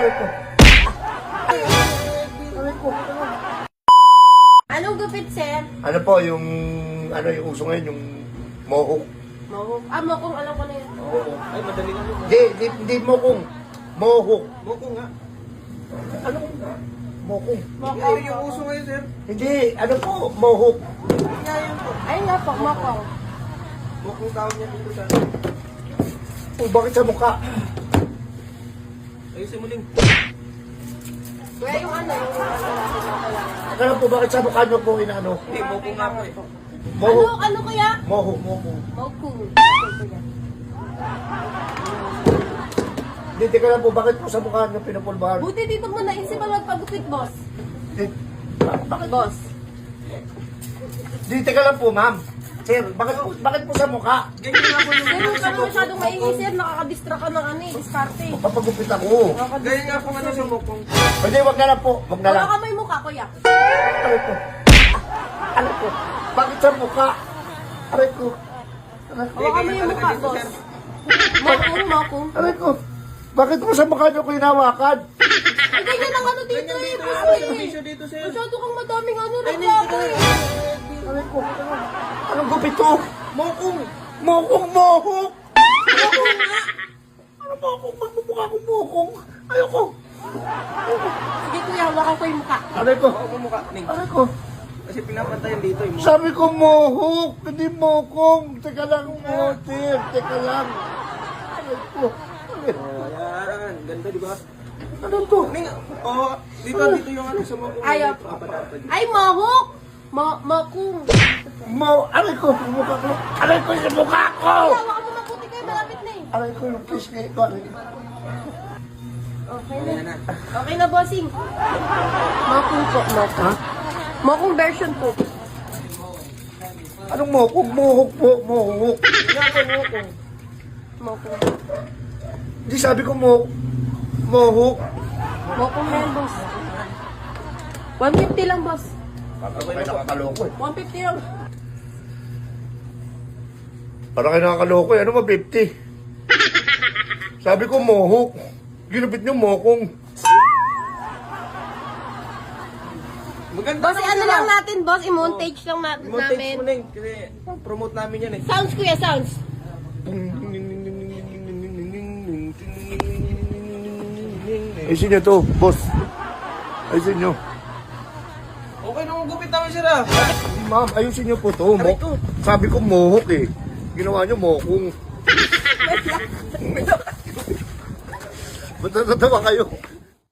Aray ko. Aray ko. Anong gupit, sir? Ano po yung, ano yung uso ngayon, yung mohawk. Mohawk. Ah, mohawk, alam ko na yun. Oo. Ay, madaling ano. Hindi mohawk. Mohawk. Moko nga. Ano? Mohawk. Ay, yung uso ngayon, sir. Hindi, ano po, mohawk. Nga yun po. Ay nga po, mohawk. Mokong tawag niya dito sa... Oh, bakit sa mukha? Ayusin mo, Ling. Kaya yung ano, yung kailangan. Akala po, bakit sa mukha nyo po inaano? Hindi, moko nga po eh. Mohawk. Ano kaya? Mohawk, mohawk. Mohawk. Hindi, teka lang po, bakit po sa mukha nyo pinupulbahan? Buti dito mo naisip ang magpagupit, boss. Bakit? Boss. Hindi, teka lang po, ma'am. Sir, bakit po sa mukha? Ganyan nga po yung... Sir, huwag ka na masyadong maingay, sir. Nakakadistract ka ng ano eh, diskarte. Papagupit ako. Ganyan nga po ano sa mokong. Hindi, wag na lang po. Wag na lang. Baka may mukha, kuya. Aray ko. Aray ko. Bakit sa mukha? Aray ko. Baka may mukha, boss. Mokong. Aray ko. Bakit po sa mukha nyo ko hinawakan? Ay, ganyan ang ano dito Ganyan eh, dito. boss Yung eh. bisyo dito, sir. Masyado kang madaming ano, reklamo eh. Aray ko. Anong gupit to? Mokong. Mokong, mohok. Mokong nga. Ano mokong? Magmumukha akong mokong. Ayoko. Sige kuya, hawakan ko yung mukha. Aray ko. Moko mukha, Ling. Aray ko. Kasi pinapantayan dito yung moko. Sabi ko mohok, hindi mokong. Teka lang, motir. Teka lang. Aray ko. Aray. Ayan, ganda di ba? Ano to? Ling, oh, dito yung ano sa mokong. Ayaw. Ay, mahok! Makung. Aray ko, yung mukha ko. Aray ko yung mukha ko. Hawakan mo mabuti kayo, malapit na eh. Aray ko yung kiss ko. Aray. Okay Ayan na. na. Okay na, bossing. Makung po, makung. Ha? Makung version po. Anong mokong? Mohok po, mohok. Nga po, mokong. Makung. Hindi sabi ko mohok. Makung na yan, boss. 150 lang, boss. Parang kayo nakakaloko eh. 150 lang. Parang kayo nakakaloko eh. Ano ba 50? Sabi ko mohok. Ginupit niyo mokong. Maganda Boss, naman ano sila. lang natin, boss? I-montage lang Montage namin. mo, Ling. Kasi promote namin yan eh. Sounds, kuya, sounds. Ayusin niyo to, boss. Ayusin niyo. Okay nung gupit namin sila. Ma'am, ayusin niyo po to. Aray ko. Sabi ko mohok eh. Ginawa niyo mokong. Ba't natatawa kayo?